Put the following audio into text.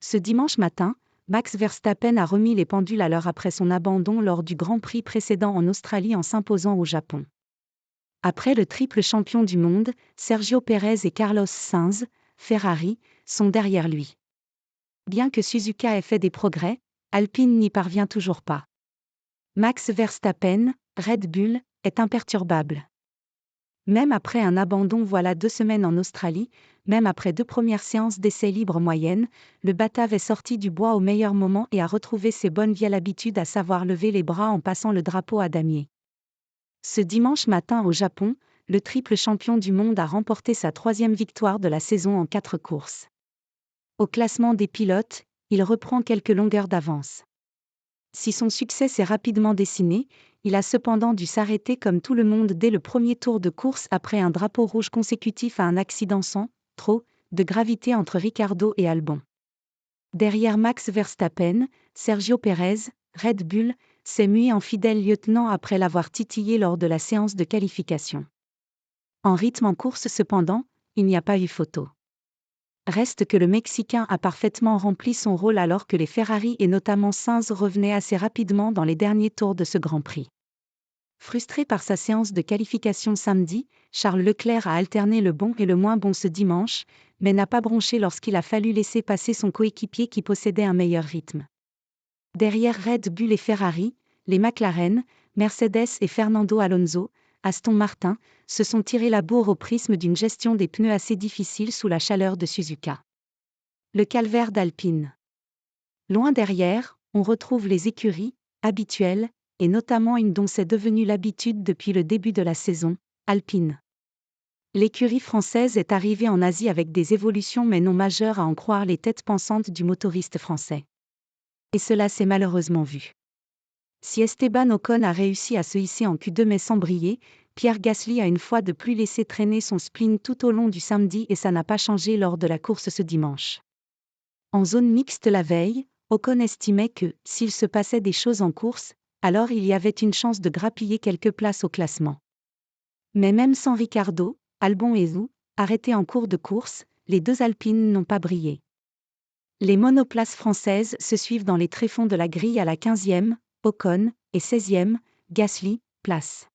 Ce dimanche matin, Max Verstappen a remis les pendules à l'heure après son abandon lors du Grand Prix précédent en Australie en s'imposant au Japon. Après le triple champion du monde, Sergio Pérez et Carlos Sainz, Ferrari, sont derrière lui. Bien que Suzuka ait fait des progrès, Alpine n'y parvient toujours pas. Max Verstappen, Red Bull, est imperturbable. Même après un abandon voilà 2 semaines en Australie, même après 2 premières séances d'essais libres moyennes, le Batave est sorti du bois au meilleur moment et a retrouvé ses bonnes vieilles habitudes, à savoir lever les bras en passant le drapeau à damier. Ce dimanche matin au Japon, le triple champion du monde a remporté sa 3e victoire de la saison en 4 courses. Au classement des pilotes, il reprend quelques longueurs d'avance. Si son succès s'est rapidement dessiné, il a cependant dû s'arrêter comme tout le monde dès le premier tour de course après un drapeau rouge consécutif à un accident sans trop de gravité entre Ricciardo et Albon. Derrière Max Verstappen, Sergio Pérez, Red Bull, s'est mué en fidèle lieutenant après l'avoir titillé lors de la séance de qualification. En rythme en course cependant, il n'y a pas eu photo. Reste que le Mexicain a parfaitement rempli son rôle alors que les Ferrari et notamment Sainz revenaient assez rapidement dans les derniers tours de ce Grand Prix. Frustré par sa séance de qualification samedi, Charles Leclerc a alterné le bon et le moins bon ce dimanche, mais n'a pas bronché lorsqu'il a fallu laisser passer son coéquipier qui possédait un meilleur rythme. Derrière Red Bull et Ferrari, les McLaren, Mercedes et Fernando Alonso, Aston Martin, se sont tirés la bourre au prisme d'une gestion des pneus assez difficile sous la chaleur de Suzuka. Le calvaire d'Alpine. Loin derrière, on retrouve les écuries habituelles, et notamment une dont c'est devenu l'habitude depuis le début de la saison, Alpine. L'écurie française est arrivée en Asie avec des évolutions mais non majeures à en croire les têtes pensantes du motoriste français. Et cela s'est malheureusement vu. Si Esteban Ocon a réussi à se hisser en Q2 mais sans briller, Pierre Gasly a une fois de plus laissé traîner son spleen tout au long du samedi et ça n'a pas changé lors de la course ce dimanche. En zone mixte la veille, Ocon estimait que, s'il se passait des choses en course, alors il y avait une chance de grappiller quelques places au classement. Mais même sans Ricciardo, Albon et Zhou, arrêtés en cours de course, les 2 Alpines n'ont pas brillé. Les monoplaces françaises se suivent dans les tréfonds de la grille à la 15e, Ocon, et 16e, Gasly, place.